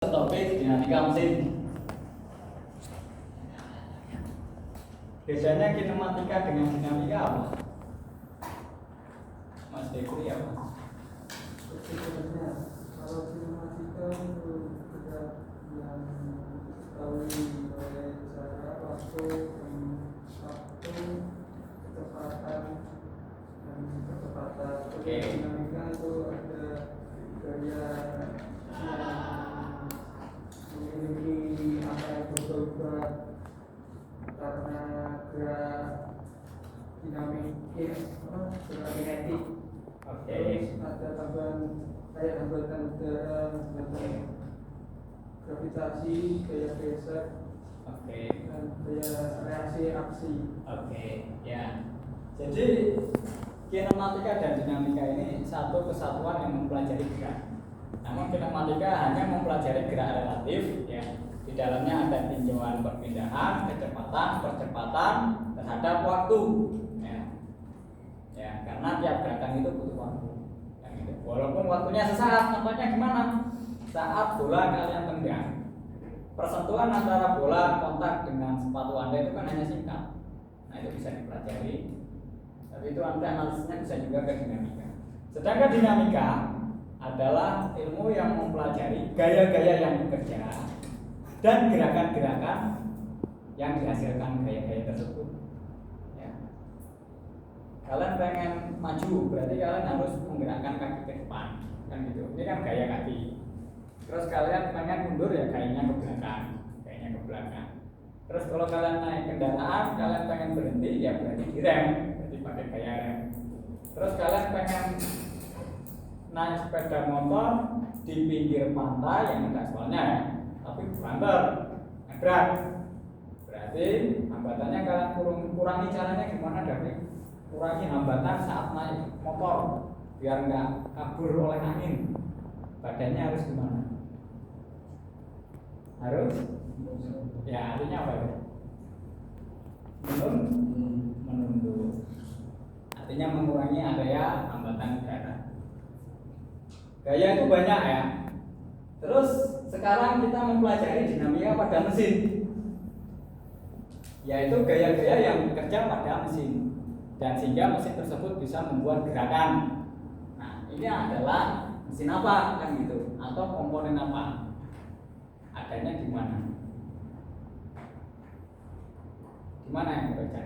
Topik dinamika mesin. Bedanya kinematika dengan dinamika apa? Mas Dekri apa? Sebenarnya kalau kinematika itu sudah yang diketahui oleh cara waktu, kecepatan dan kecepatan. Oke. Dinamika itu ada gaya yang memiliki apa yang berubah karena gerak gerak kinetik. Oke. Terus ada tambahan kayak hambatan udara, hambatan gravitasi, gaya geser, Oke. dan gaya reaksi aksi. Oke. Ya. Jadi kinematika dan dinamika ini satu kesatuan yang mempelajari gerak. Namun kinematika hanya mempelajari gerak relatif, ya. Di dalamnya ada tinjauan perpindahan, kecepatan, percepatan terhadap waktu, ya. Ya, karena tiap gerakan itu butuh waktu. Ya, gitu. Walaupun waktunya sesaat, contohnya gimana? Saat bola kalian tendang, persentuhan antara bola kontak dengan sepatu Anda itu kan hanya singkat. Nah, itu bisa dipelajari. Tapi itu nanti analisisnya bisa juga ke dinamika. Sedangkan dinamika adalah ilmu yang mempelajari gaya-gaya yang bekerja dan gerakan-gerakan yang dihasilkan gaya-gaya tersebut. Ya. Kalian pengen maju, berarti kalian harus menggerakkan kaki ke depan, kan gitu. Ini kan gaya kaki. Terus kalian pengen mundur, ya gayanya ke belakang, gayanya ke belakang. Terus kalau kalian naik kendaraan, kalian pengen berhenti, ya berarti direm, berarti pakai gaya rem. Terus kalian pengen naik sepeda motor di pinggir pantai yang ada aspalnya, ya, tapi banter, nabrak. Berarti hambatannya kalian kurangi caranya gimana, David? Kurangi hambatan saat naik motor biar nggak kabur oleh angin. Badannya harus gimana? Harus? Ya, artinya apa ya? Menunduk. Artinya mengurangi area hambatan udara. Gaya itu banyak, ya. Terus sekarang kita mempelajari dinamika pada mesin, yaitu gaya-gaya yang bekerja pada mesin, dan sehingga mesin tersebut bisa membuat gerakan. Nah, ini adalah mesin apa, kan gitu, atau komponen apa, adanya di mana? Di mana yang bekerja?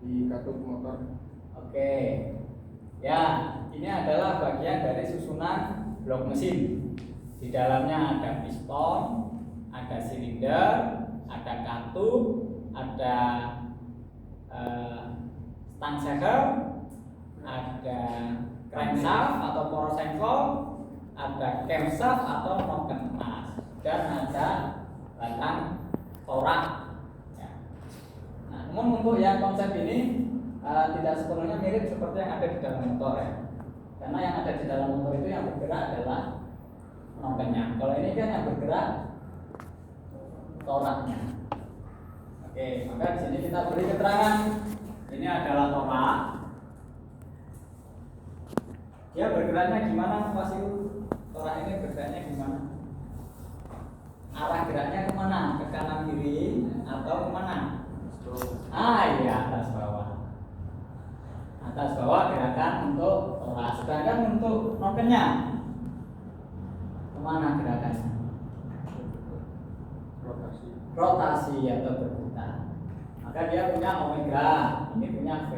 Di katup motor. Oke. Ya, ini adalah bagian dari susunan blok mesin. Di dalamnya ada piston, ada silinder, ada katup, ada stang seher, ada crankshaft atau porosengkol, ada camshaft atau noken emas, dan ada batang torak. Ya. Nah, namun untuk yang konsep ini tidak sepenuhnya mirip seperti yang ada di dalam motor, ya. Karena yang ada di dalam motor itu yang bergerak adalah nokennya. Kalau ini kan yang bergerak toraknya. Oke, maka di sini kita beri keterangan. Ini adalah torak. Dia bergeraknya gimana, Pak Siu? Torak ini bergeraknya gimana? Arah geraknya kemana? Ke kanan kiri atau kemana? Iya, atas bawah. Atas bawah gerakan untuk torak. Sedangkan untuk nokennya kemana gerakannya? Rotasi atau berputar. Maka dia punya omega, ini punya V.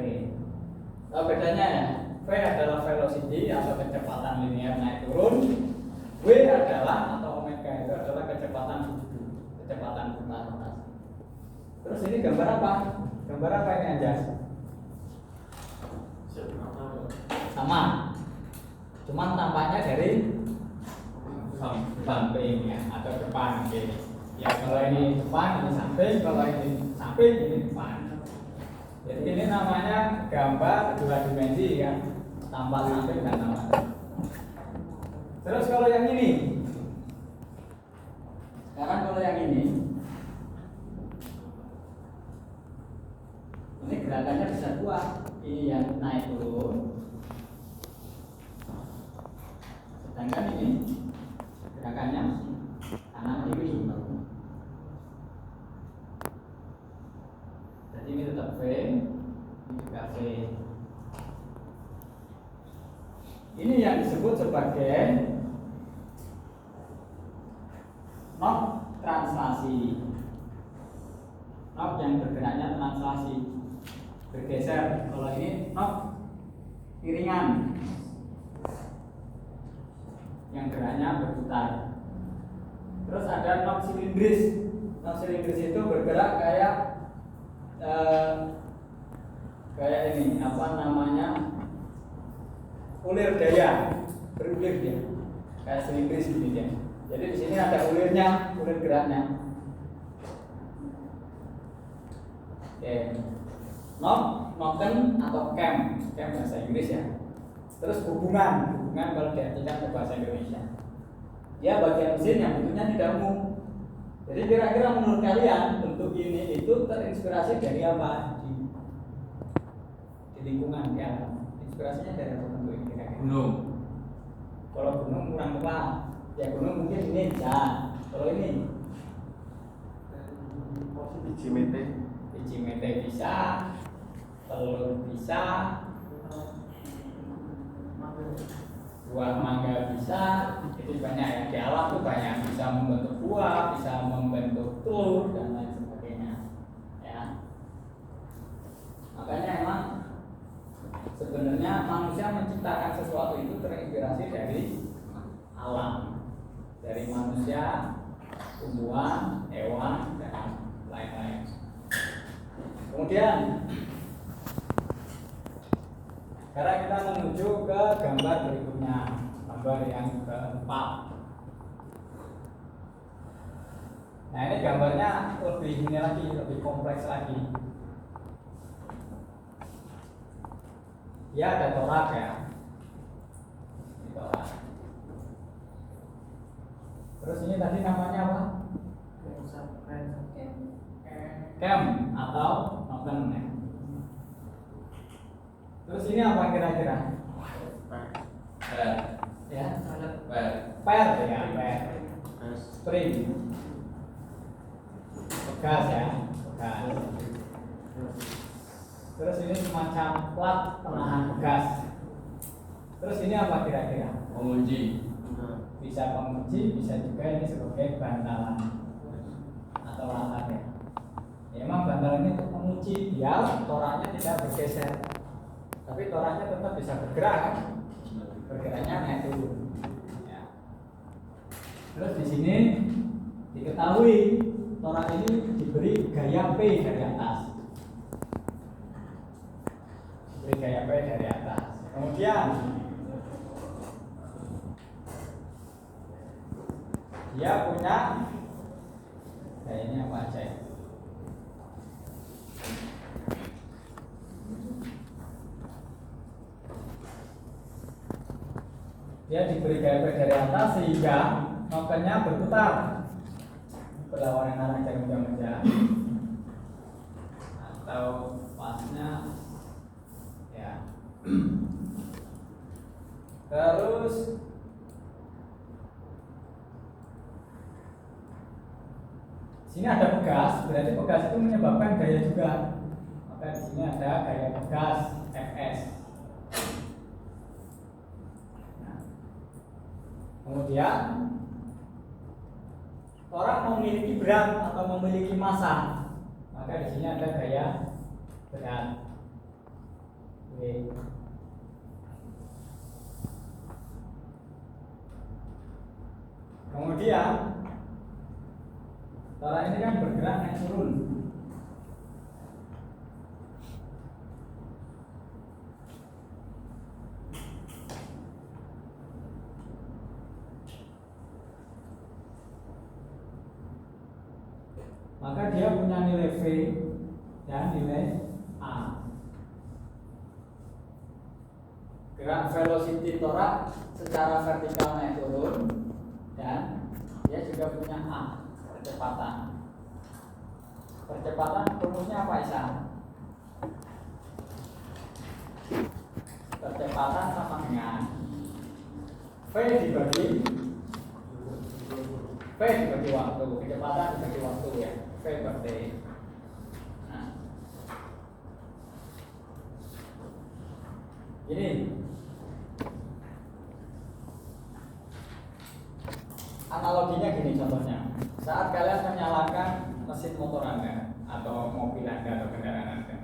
Kalau bedanya, ya, V adalah velocity atau kecepatan linear naik turun. W adalah atau omega itu adalah kecepatan sudut, kecepatan putar rotasi. Terus ini gambar apa? Gambar apa ini, Anjas? Sama. Cuman tampaknya dari samping, ya, atau depan, oke. Ya, kalau ini depan, ini samping. Kalau ini samping, ini depan. Jadi ini namanya gambar dua dimensi, kan, tampak samping dan tampak depan. Terus kalau yang ini, sekarang kalau yang ini gerakannya bisa dua. Ini yang naik turun, sedangkan ini gerakannya kanan kiri. Jadi ini tetap V, ini juga V. Ini yang disebut sebagai knob translasi. Knob yang bergeraknya translasi, bergeser. Kalau ini knob piringan yang geraknya berputar. Terus ada knob silindris. Knob silindris itu bergerak kayak ini, apa namanya, ulir daya, berulir dia, kayak silindris gitu ya. Jadi di sini ada ulirnya, ulir geraknya. Oke, noken atau cam bahasa Inggris ya. Terus hubungan kalau diartikan ke bahasa Indonesia, dia bagian mesin yang bentuknya tidak umum. Jadi kira-kira menurut kalian bentuk ini itu terinspirasi dari apa di lingkungan di alam? Inspirasinya dari apa bentuk ini kira-kira? Gunung. Kalau gunung kurang tepat, ya gunung mungkin ini ya. Kalau ini Biji mete. biji mete bisa, telur bisa, buah mangga bisa, itu banyak ya. Di alam tuh banyak, bisa membentuk buah, bisa membentuk telur dan lain sebagainya. Ya. Makanya emang sebenarnya manusia menciptakan sesuatu itu terinspirasi dari alam, dari manusia, tumbuhan, hewan, dan lain-lain. Kemudian sekarang kita menuju ke gambar berikutnya, gambar yang keempat. Nah ini gambarnya lebih kompleks lagi. Ya ada torak ya, ini torak. Terus ini tadi namanya apa? Cam atau noken ya. Terus ini apa kira-kira? Ya, per ya, per. Spring. Bekas ya, bekas. Terus ini semacam plat penahan bekas. Terus ini apa kira-kira? Pengunci. Bisa pengunci, bisa juga ini sebagai bantalan atau latar ya. Ya emang bantalan ini untuk mengunci biar toraknya tidak bergeser. Tapi toraknya tetap bisa bergerak kan? Bergeraknya naik turun. Ya. Terus di sini diketahui torak ini diberi gaya P dari atas. Diberi gaya P dari atas. Kemudian dia punya gayanya apa aja ya? Dia diberi gaya dari atas sehingga nokennya berputar berlawanan arah jarum jam jam atau pasnya ya. Terus sini ada pegas, berarti pegas itu menyebabkan gaya juga. Maka di sini ada gaya pegas Fs. Kemudian orang memiliki berat atau memiliki massa, maka di sini ada gaya berat. Oke. Kemudian torak ini kan bergerak naik turun. Maka dia punya nilai V dan nilai A. Gerak velocity torak secara vertikal naik turun, dan dia juga punya A, percepatan. Percepatan rumusnya apa Isa? Percepatan sama dengan V dibagi V dibagi waktu, kecepatan dibagi waktu ya. V per T. Nah, ini analoginya gini contohnya. Saat kalian menyalakan mesin motor Anda atau mobil Anda atau kendaraan Anda,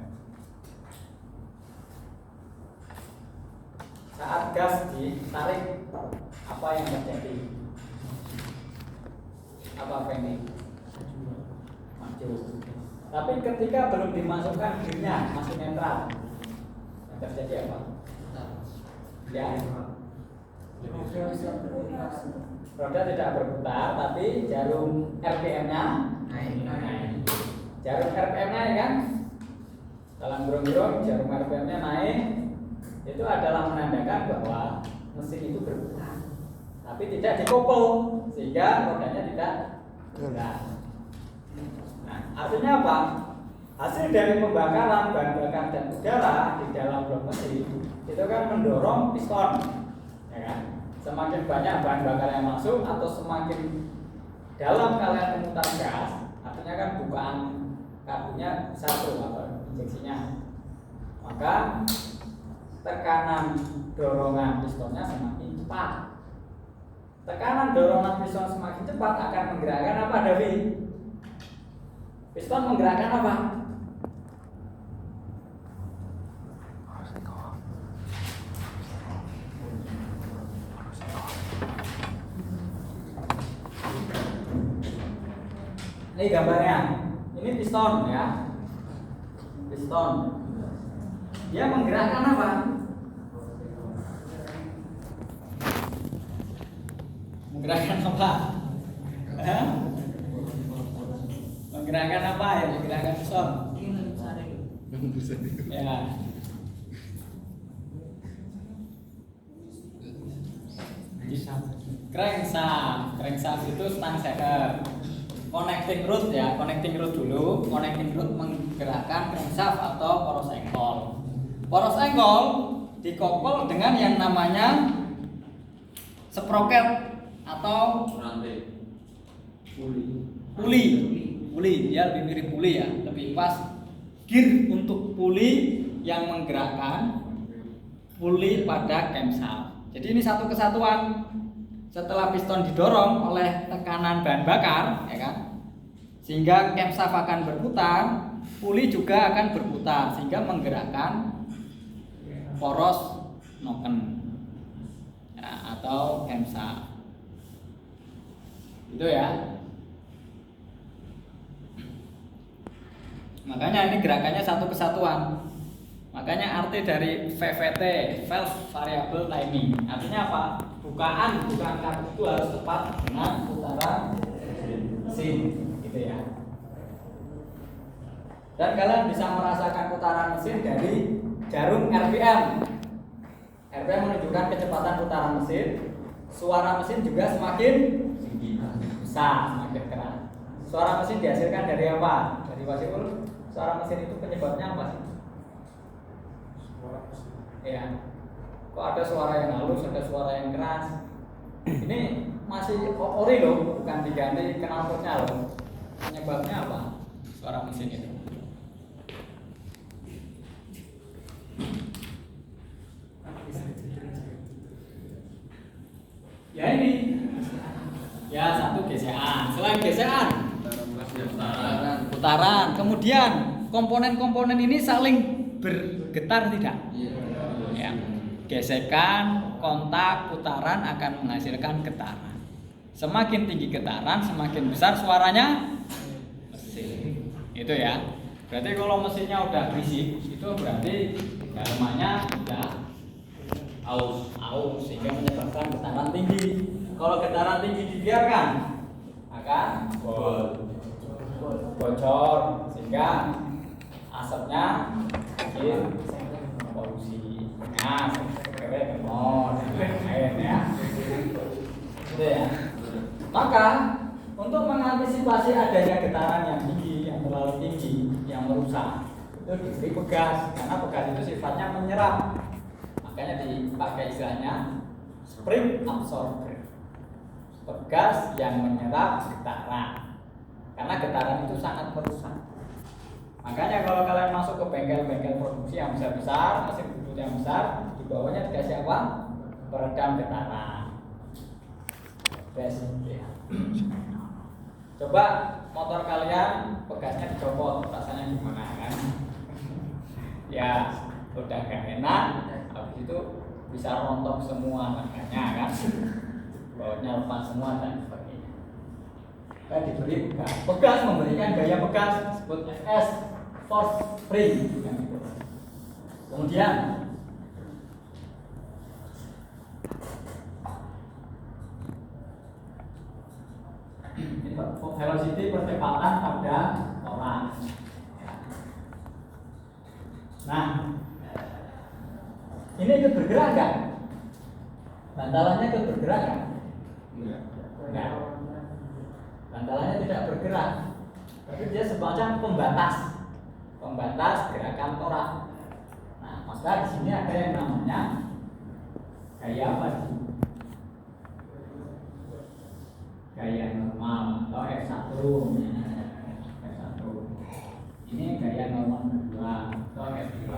saat gas ditarik, apa yang terjadi? Apa ini? Maju. Tapi ketika belum dimasukkan gearnya, masih netral, yang terjadi apa? Ya, roda tidak berputar, tapi jarum RPM-nya naik. Jarum RPM-nya ya kan? Dalam gerung-gerung jarum RPM-nya naik, itu adalah menandakan bahwa mesin itu berputar, tapi tidak dikopel sehingga rodanya tidak bergerak. Nah, artinya apa? Hasil dari pembakaran bahan bakar dan udara di dalam blok mesin itu kan mendorong piston, ya kan? Semakin banyak bahan bakar yang masuk atau semakin dalam kalian memutar gas, artinya kan bukaan karbunya satu atau injeksinya, maka tekanan dorongan pistonnya semakin cepat. Tekanan dorongan piston semakin cepat akan menggerakkan apa, Davi? Piston menggerakkan apa? Ini gambarnya. Ini piston ya. Piston. Dia menggerakkan apa? Menggerakkan apa? Hah? Menggerakkan apa ya? Menggerakkan piston. Ya. Crankshaft itu stang seker. Connecting rod ya, connecting rod dulu. Connecting rod menggerakkan crankshaft atau poros engkol. Poros engkol dikoppel dengan yang namanya sprocket atau rantai. puli ya, lebih mirip puli ya, lebih pas. Gear untuk puli yang menggerakkan puli pada camshaft. Jadi ini satu kesatuan. Setelah piston didorong oleh tekanan bahan bakar, ya kan, sehingga camshaft akan berputar, puli juga akan berputar sehingga menggerakkan poros noken ya, atau camshaft. Itu ya. Makanya ini gerakannya satu kesatuan. Makanya arti dari VVT, valve variable timing, artinya apa? Bukaan karbu itu harus tepat dengan putaran mesin, gitu ya. Dan kalian bisa merasakan putaran mesin dari jarum RPM. RPM menunjukkan kecepatan putaran mesin. Suara mesin juga semakin besar, semakin keras. Suara mesin dihasilkan dari apa? Dari Wasiful. Suara mesin itu penyebabnya apa sih? Ya. Kok ada suara yang halus, ada suara yang keras. Ini masih ori loh, bukan diganti knalpotnya loh. Penyebabnya apa? Suara mesin itu. Ya ini. Ya satu gesekan. Selain gesekan, putaran. Kemudian komponen-komponen ini saling bergetar tidak? Ya. Gesekan, kontak, putaran akan menghasilkan getaran. Semakin tinggi getaran, semakin besar suaranya mesin. Itu ya. Berarti kalau mesinnya udah berisik, itu berarti dalemannya udah aus sehingga menyebabkan getaran tinggi. Kalau getaran tinggi dibiarkan akan bocor sehingga asapnya bikin polusi. Nah, ya. Gitu ya. Maka untuk mengantisipasi adanya getaran yang tinggi, yang terlalu tinggi, yang merusak, itu diberi pegas karena pegas itu sifatnya menyerap. Makanya dipakai istilahnya spring absorber. pegas yang menyerap getaran. Karena getaran itu sangat merusak. Makanya kalau kalian masuk ke bengkel-bengkel produksi yang besar-besar, mesin bubut yang besar, di bawahnya dikasih apa? Peredam getaran. Basic ya. Coba motor kalian pegasnya dicopot, rasanya gimana kan? Ya udah gak enak, habis itu bisa rontok semua makanya kan, bawahnya lepas semua dan sebagainya. Kita diberi pegas, memberikan gaya pegas disebut S force spring. Kemudian velocity percepatan pada orang. Nah, ini ikut bergerak kan? Bantalannya ikut bergerak kan? Enggak. Bantalannya tidak bergerak, tapi dia semacam pembatas gerakan torak. Nah, maka di sini ada yang namanya gaya apa sih? Gaya normal atau F1. F1. Ini gaya normal kedua atau F2.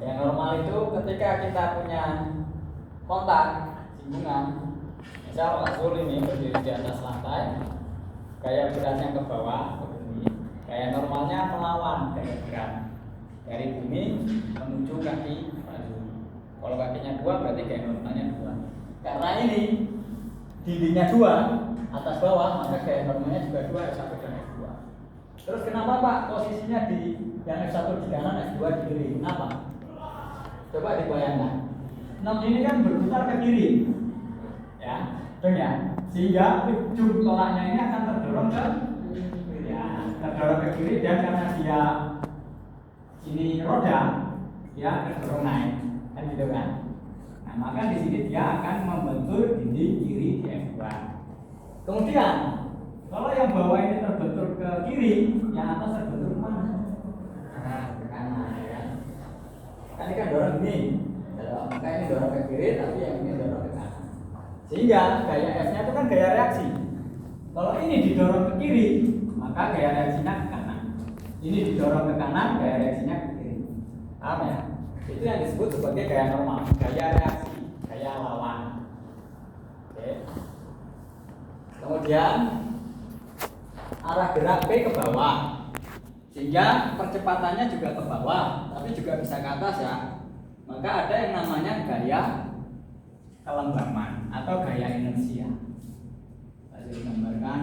Yang normal itu ketika kita punya kontak singgungan, misal kasur ini berdiri di atas lantai, gaya beratnya ke bawah ke bumi, gaya normalnya melawan gaya berat dari bumi menuju kaki baju. Kalau kakinya dua berarti gaya normalnya dua. Karena ini dindingnya dua atas bawah, maka gaya normalnya juga dua, F1 dan F2. Terus kenapa Pak posisinya di yang F1 di kanan, F2 di kiri? Kenapa? Coba dibayangkan. Nom ini kan berputar ke kiri, ya, betul ya. Sehingga ujung tolaknya ini akan terdorong ke, ya, terdorong ke kiri dan karena dia ini roda, dia terdorong naik, kan gitu kan. Nah, maka di sini dia akan membentur dinding kiri di F2. Kemudian kalau yang bawah ini terbentur ke kiri, yang atas terbentur ke mana? Nah, ke kanan, ya. Kan ini kan dorong ini, maka ini dorong ke kiri, tapi yang ini dorong ke kanan. Sehingga gaya F-nya itu kan gaya reaksi. Kalau ini didorong ke kiri, maka gaya reaksinya ke kanan. Ini didorong ke kanan, gaya reaksinya ke kiri. Paham ya? Itu yang disebut sebagai gaya normal, gaya reaksi, gaya lawan. Oke. Kemudian arah gerak P ke bawah, sehingga percepatannya juga ke bawah, tapi juga bisa ke atas ya. Maka ada yang namanya gaya kelembaman atau gaya inersia. Saya gambarkan.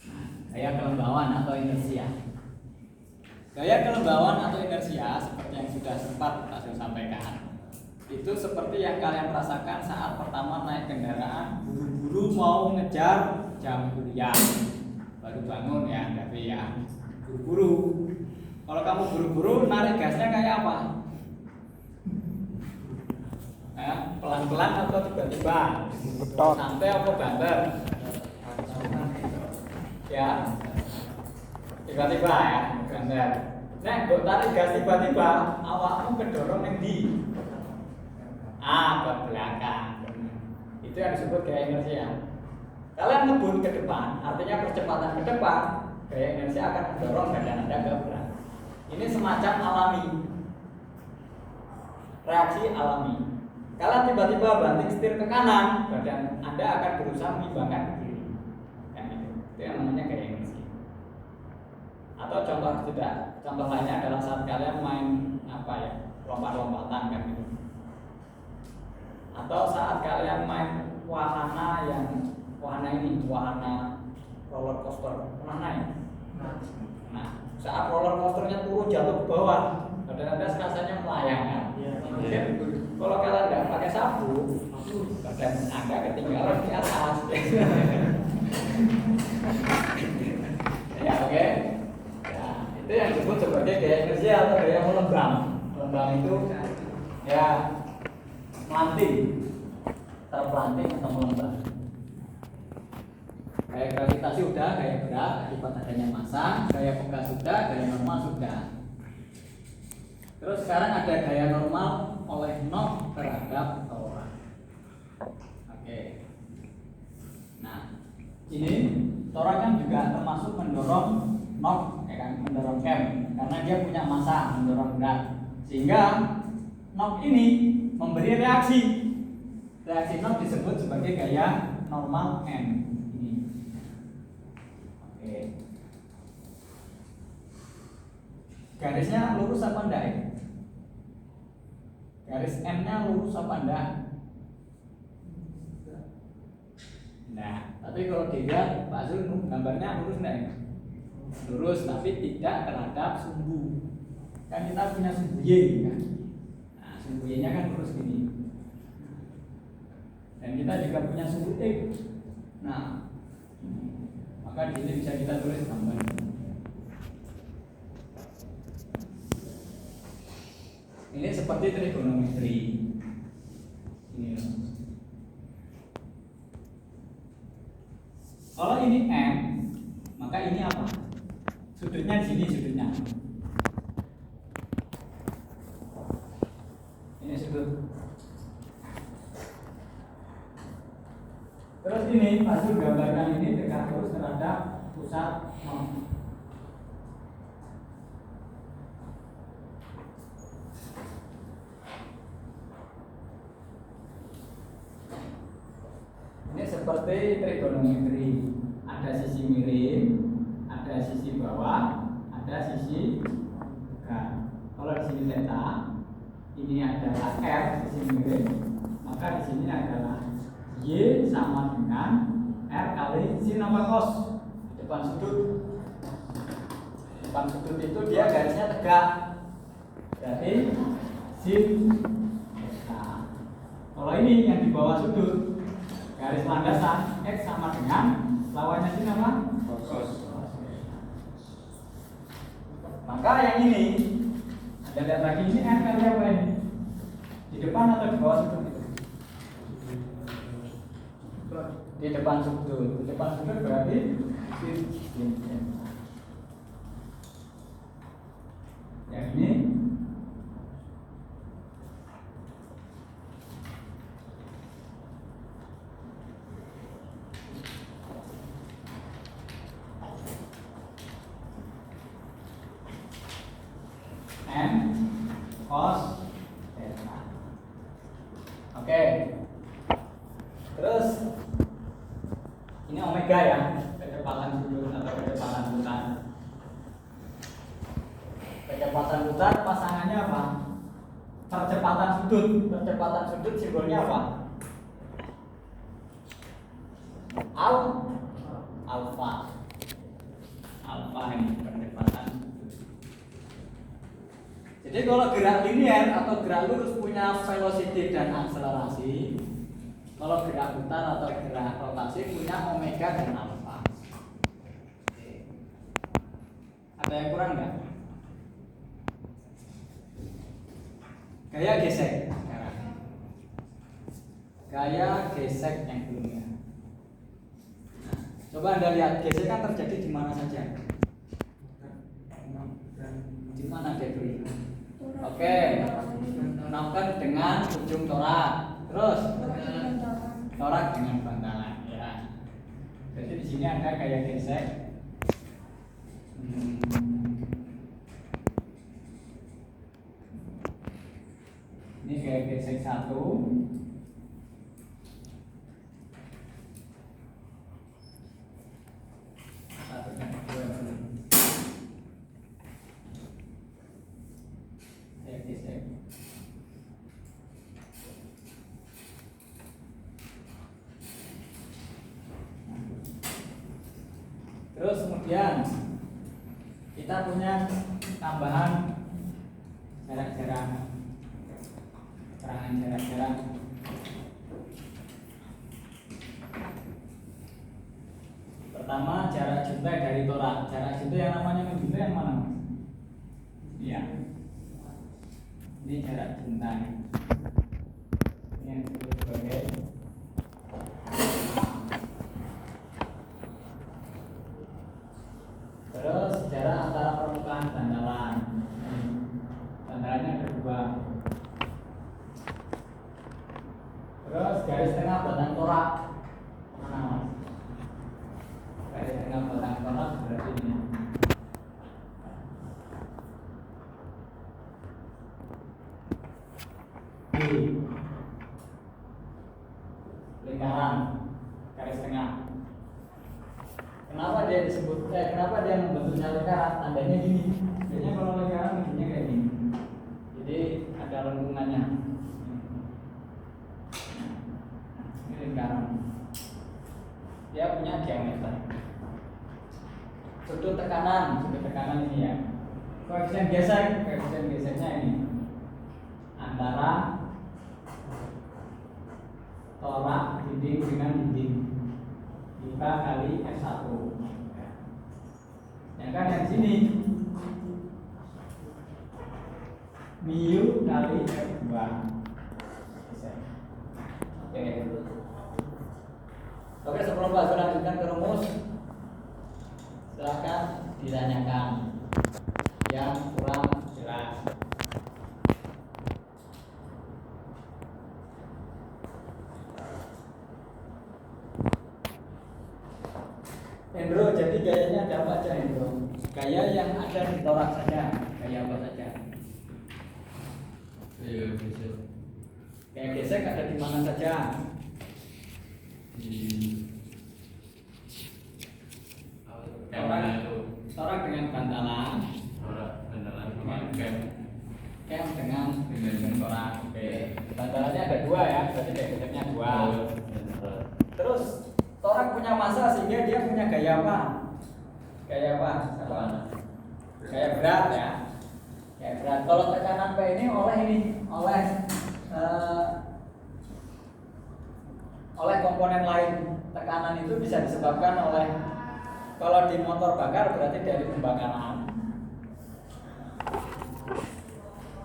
Nah, gaya kelembaban atau inersia. Gaya kelembaban atau inersia seperti yang sudah sempat saya sampaikan, itu seperti yang kalian rasakan saat pertama naik kendaraan, buru-buru mau ngejar jam kuliah, baru bangun ya, tapi ya buru-buru. Kalau kamu buru-buru, narik gasnya kayak apa? Pelan-pelan atau tiba-tiba? Santai atau banter? Ya, tiba-tiba ya, banter. Nah, kalau tarik gas tiba-tiba, awakmu kedorong yang di ke belakang. Itu yang disebut gaya inersia. Kalian ngebut ke depan, artinya percepatan ke depan, gaya inersia akan mendorong badan Anda ke belakang. Ini semacam alami, reaksi alami. Kalian tiba-tiba banting setir ke kanan, badan Anda akan berusaha mengimbangkan ke kiri. Kan itu yang namanya gaya inersia. Atau contoh lainnya adalah saat kalian main lompat-lompatan kan gitu. Atau saat kalian main wahana roller coaster, pernah naik? Nah, saat roller coasternya turun jatuh ke bawah, kadang-kadang rasanya melayang kan? Mungkin kalau kalian nggak pakai sapu, badan Anda ketinggalan di atas. Ya oke. Ya, itu yang disebut sebagai gaya inersia atau gaya melembang. Melembang itu ya melanting, terpelanting atau melembang. Gaya gravitasi udah, gaya berat akibat adanya massa, gaya pegas sudah, gaya normal sudah. Terus sekarang ada gaya normal oleh nok terhadap torak. Oke. Nah, ini torak kan juga termasuk mendorong nok, ya kan, mendorong cam, karena dia punya massa mendorong berat, sehingga nok ini memberi reaksi. Reaksi nok disebut sebagai gaya normal M. Ini. Oke. Garisnya lurus apa enggak ya? Garis M-nya lurus apa enggak? Nah, tapi kalau dilihat Pak Zul gambarnya lurus enggak ya? Lurus, tapi tidak terhadap sumbu. Kan kita punya sumbu Y kan? Nah, sumbu Y-nya kan lurus gini. Dan kita juga punya sumbu X. Nah, maka di sini bisa kita tulis gambar. Ini seperti trigonometri. Ini. Kalau ini M, maka ini apa? Sudutnya di sini sudutnya. Ini sudut. Terus ini Pak Zul gambarkan ini tegak lurus terhadap pusat nok. Ini seperti trigonometri. Ada sisi miring, ada sisi bawah, ada sisi tegak. Kalau di sini theta, ini adalah R sisi miring, maka di sini adalah Y sama dengan R kali sin apa cos. Depan sudut. Depan sudut itu dia garisnya tegak. Berarti sin. Nah, kalau ini yang di bawah sudut, garis landasan X sama dengan lawannya sin apa? Cos. Maka yang ini, Anda lihat lagi ini R kali apa ini? Di depan atau di bawah sudut itu? Di depan sudut. Di depan sudut berarti sin. Yang ini M cos theta. Oke. Terus ini omega ya, kecepatan sudut atau kecepatan putar. Kecepatan putar pasangannya apa? Percepatan sudut. Percepatan sudut simbolnya apa? Alfa. Alfa ini percepatan sudut. Jadi kalau gerak linear atau gerak lurus punya velocity dan akselerasi. Kalau gerak putar atau gerak rotasi punya omega dan alfa. Ada yang kurang nggak? Gaya gesek sekarang. Gaya gesek yang belum ya. Nah, coba Anda lihat gesekan terjadi di mana saja. Di mana dia dulu? Oke, nonton dengan ujung torak. Terus torak dengan bantalan ya. Jadi di sini ada gaya gesek. Ini gaya gesek 1. Satu dan 2. Gaya gesek. Terus kemudian kita punya tambahan jarak-jarak, keterangan jarak-jarak. Pertama jarak juntai dari torak. Jarak juntai yang namanya menjuntai yang mana? Iya. Ini jarak juntai. Ini yang disebut sebagai terus jarak antara permukaan bantalan. Bantalannya Terus garis tengah batang torak mana mas? Garis tengah batang torak berarti ini. B. Lingkaran garis tengah. Kenapa dia disebut? Kenapa dia membentuknya lingkaran? Tandanya gini. Biasanya kalau lingkaran bentuknya kayak gini. Jadi ada lengkungannya. Ini lingkaran. Dia punya diameter. Sudut tekanan ini ya. Koefisien gesernya ini antara torak dinding dengan dinding 5 kali F1. Ya kan yang sini mu kali F2. Oke, sebelum Pak lanjutkan ke rumus, silakan ditanyakan yang kurang jelas. Hendro, jadi gayanya ada apa aja Hendro? Gaya yang ada di torak saja, gaya apa saja? Gaya gesek ada di mana saja? Torak dengan bantalan. Kem dengan torak. Oke. Bantalannya ada 2 ya, berarti gaya geseknya 2. Terus torak punya massa sehingga dia punya gaya apa? Gaya apa? Gaya berat ya. Gaya berat. Kalau tekanan P ini oleh komponen lain. Tekanan itu bisa disebabkan oleh, kalau di motor bakar berarti dari pembakaran.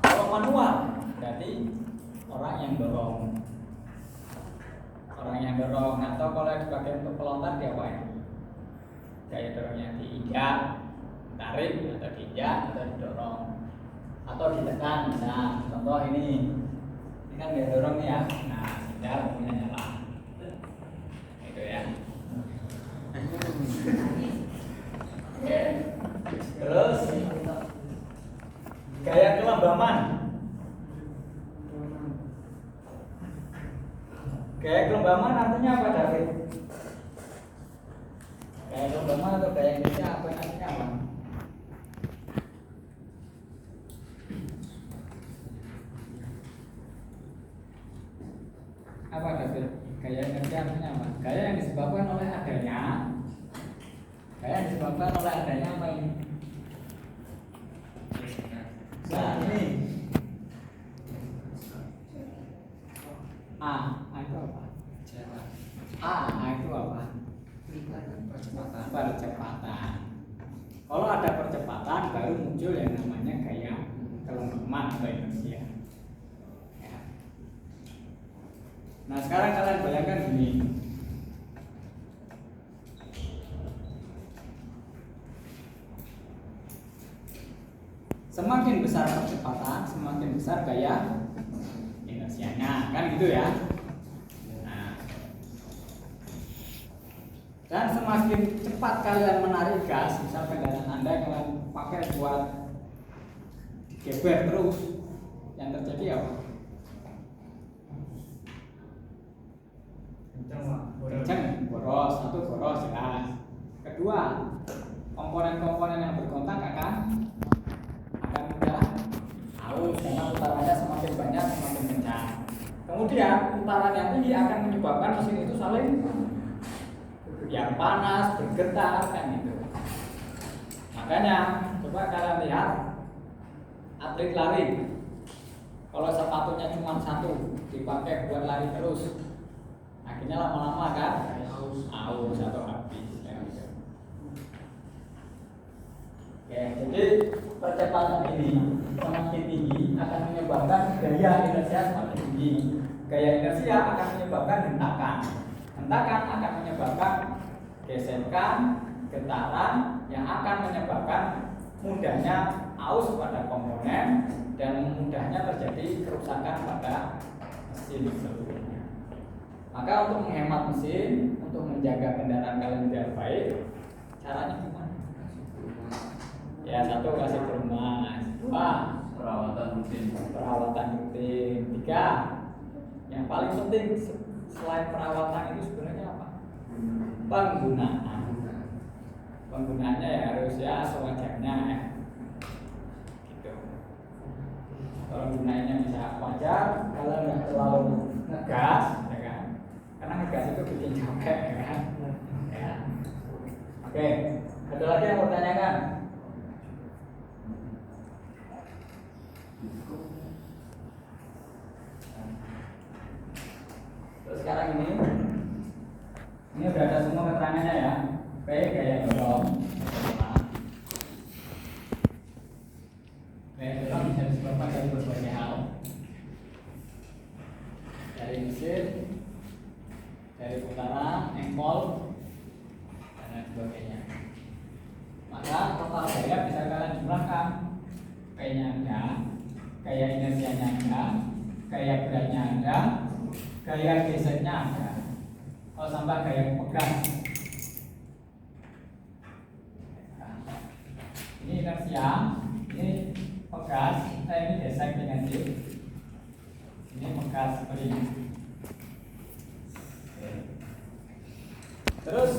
Kalau manual berarti orang yang dorong. Atau kalau dipakai untuk pelontar dia apa ya? Gaya dorongnya diinjak, tarik atau diinjak atau didorong atau ditekan. Nah, contoh ini kan gaya dorong nih ya. Nah, sudah punya nyala. Itu ya. Oke. Terus gaya kelembaman. Gaya kelembaman artinya apa, David? Gaya kelembaman atau gaya Indonesia apa artinya apa? Apa, David? Gaya Indonesia artinya apa? Gaya yang disebabkan oleh adanya apa ini? Nah, ini itu apa? Itu apa? Percepatan. Kalau ada percepatan baru muncul yang namanya gaya kelembaman atau inersia. Ya. Nah, sekarang kalian bayangkan gini. Semakin besar percepatan, semakin besar gaya inersianya, kan gitu ya. Nah, dan semakin cepat kalian menarik gas, misal kendaraan Anda kalian pakai buat geber terus, yang terjadi apa? Kencang, boros, satu boros jelas. Kedua, komponen-komponen yang berkontak akan mudah aus karena putarannya semakin banyak semakin kencang. Kemudian putaran yang tinggi akan menyebabkan mesin itu saling yang panas, bergetar kan gitu. Makanya coba kalian lihat atlet lari. Kalau sepatunya cuma satu dipakai buat lari terus, akhirnya lama-lama kan aus atau habis. Oke, jadi percepatan ini semakin tinggi akan menyebabkan gaya inersia semakin tinggi. Gaya inersia akan menyebabkan hentakan. Hentakan akan menyebabkan gesekan, getaran yang akan menyebabkan mudahnya aus pada komponen dan mudahnya terjadi kerusakan pada mesin seluruhnya. Maka untuk menghemat mesin, untuk menjaga kendaraan kalian biar baik, caranya gimana? Ya, satu kasih perumahan, dua Perawatan rutin. perawatan rutin, tiga yang paling penting selain perawatan itu sebenarnya apa? Penggunaan. Penggunaannya ya harus ya sewajarnya ya. Gitu. Kalau gunanya bisa wajar, kalau nggak terlalu ngegas, ya kan? Karena ngegas itu bikin capek, ya kan? Ya. Oke, ada lagi yang mau tanyakan? Terus sekarang ini udah ada semua keterangannya ya. P gaya dorong. Gaya dorong bisa disebabkan dari berbagai hal. Dari mesin, dari putaran, engkol, dan lain sebagainya. Maka total gaya bisa kalian jumlahkan. P-nya ada, gaya inersianya ada, gaya beratnya ada, gaya geseknya ada. Kalau sampai gaya pegang, ini inersia, ini pegas, ini gesek inersi, ini pegas seperti ini. Terus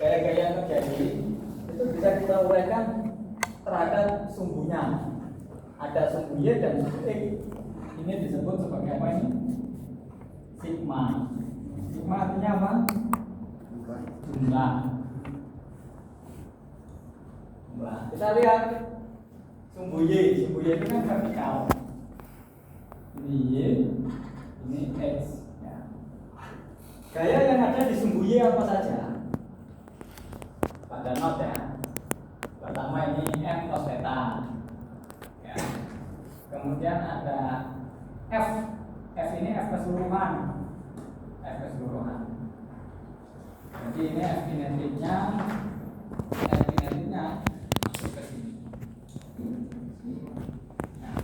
gaya-gaya yang terjadi itu bisa kita uraikan terhadap sumbunya. Ada sumbu Y dan sumbu X. Ini disebut sebagai apa ini? Sigma. Sigma artinya apa? Jumlah. Kita lihat sumbu Y. Sumbu Y itu kan vertikal. Ini Y, ini X. Ya. Gaya yang ada di sumbu Y apa saja? Pada not ya. Pertama ini M cos theta. Ya. Kemudian ada F. F ini F keseluruhan. F keseluruhan. Jadi ini F kinetiknya, masuk ke sini. Nah.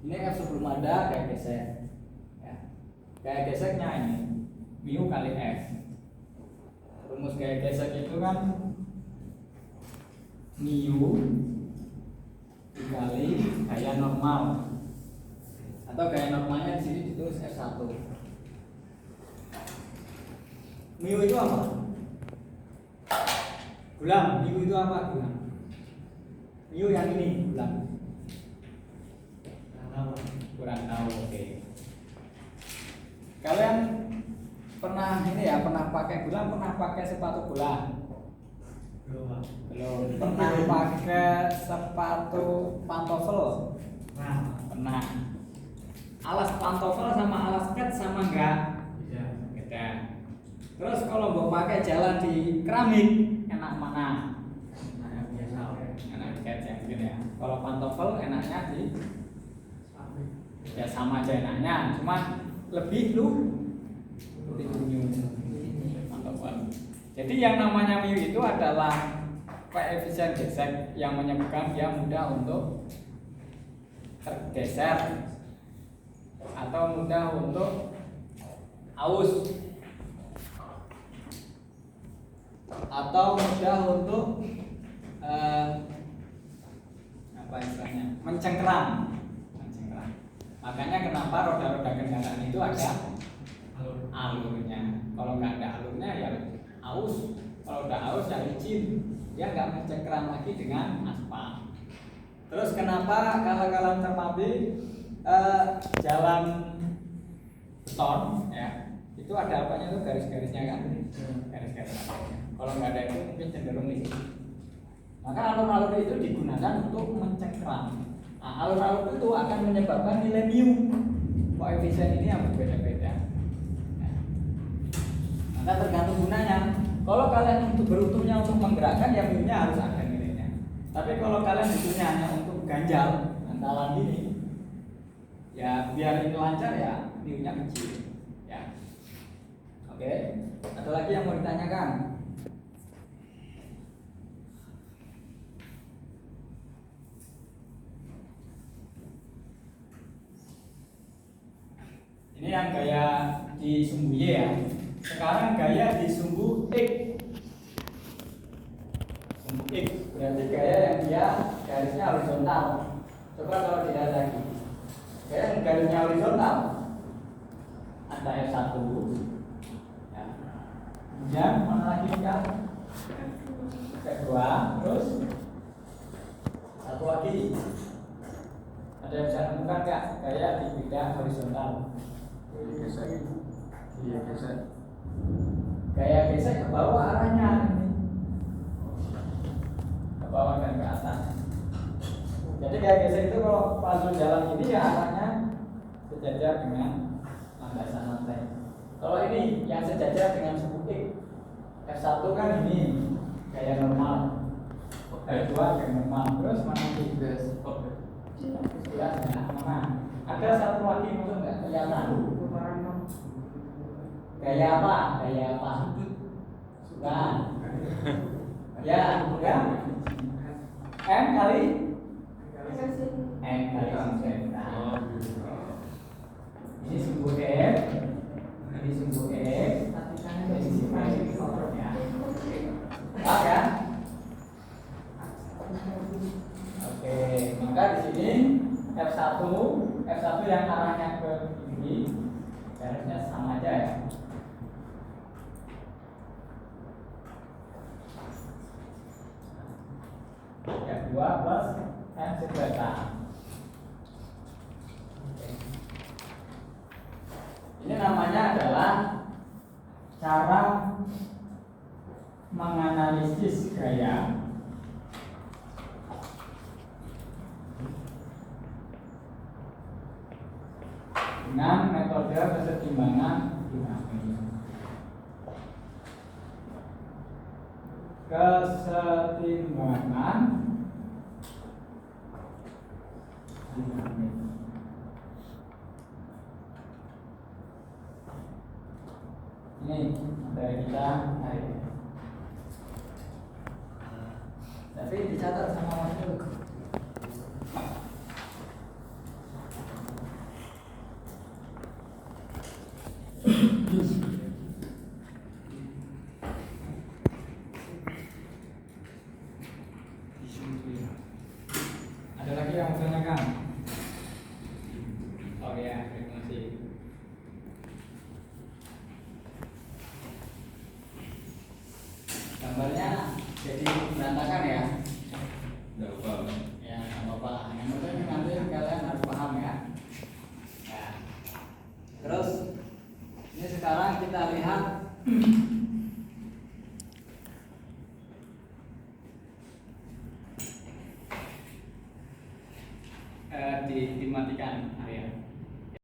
Ini F sebelum ada kayak gesek. Ya. Kayak geseknya ini mu kali F. Rumus kayak gesek itu kan mu dikali gaya normal, atau gaya normalnya di sini ditulis F1. Mu itu apa? Gulam. Mu itu apa? Gulam. Mu yang ini gulam. Kurang tahu. Oke. Kalian pernah ini ya, pernah pakai gulam, pernah pakai sepatu bola? Belum. Pernah pakai sepatu pantofel? Pernah. Alas pantofel sama alas ket sama enggak? Beda. Terus kalau mau pakai jalan di keramik, enak mana? Enak di ket yang gini ya. Kalau pantofel enaknya di ya sama aja enaknya, cuma lebih pantofel. Jadi yang namanya mu itu adalah koefisien gesek yang menyebabkan dia mudah untuk tergeser atau mudah untuk aus atau mudah untuk apa istilahnya, mencengkeram. Makanya kenapa roda-roda kendaraan itu ada alurnya. Kalau nggak ada alurnya ya aus. Kalau udah aus ya licin, dia nggak mencengkeram lagi dengan aspal. Terus kenapa kalau kalian cermati jalan beton ya, itu ada apanya tuh, garis-garisnya kan? Garis-garis. Kalau nggak ada itu mungkin cenderung licin. Maka alur-alur itu digunakan untuk mencengkeram. Nah, alur-alur itu akan menyebabkan nilai mu. Koefisien ini yang berbeda-beda. Nah, maka tergantung gunanya. Kalau kalian untuk beruntuknya untuk menggerakkan, ya mu-nya harus ada nilainya. Tapi kalau kalian butuhnya hanya untuk ganjal, antalan ini, ya biar ini lancar ya mu-nya kecil. Ya, oke. Ada lagi yang mau ditanyakan? gaya di sumbu Y ya. Sekarang gaya di sumbu X. Sumbu X berarti gaya yang dia garisnya horizontal. Coba kalau dilihat lagi, gaya yang garisnya horizontal ada F1 ya. Kemudian mana lagi kan? Kedua, terus satu lagi. Ada yang bisa menemukan nggak gaya di bidang horizontal? Gesek. Iya, gesek. Gaya gesek ke bawah arahnya ini. Ke bawah dan ke atas. Jadi gaya gesek itu kalau langsung jalan ini ya arahnya sejajar dengan landasan lantai. Kalau ini yang sejajar dengan sumbu X, F1 kan ini gaya normal, F2 gaya normal. Terus mana lagi? Ya, mana? Ada satu lagi maksud nggak kelihatan? Gaya apa? Gaya apa? Bukan. Ya, bukan. M kali M kali sin. Nah, ini sumbu F, ini sumbu X, ini sumbu X. Ya. Paham ya? Oke, maka di sini F1 yang arahnya ke ini garisnya sama aja ya. F2 plus M sejuta. Ini namanya adalah cara menganalisis gaya dengan metode kesetimbangan dinamis. Kesetimbangan dinamis. Ini dari kita hari ini. Tapi dicatat sama Mas Nur. Ada lagi yang mau tanyakan? Oh ya, terima kasih. Gambarnya jadi berantakan ya? Nggak apa-apa. Ya, nggak apa-apa. Yang penting nanti kalian harus paham ya. Ya. Terus ini sekarang kita lihat dimatikan area.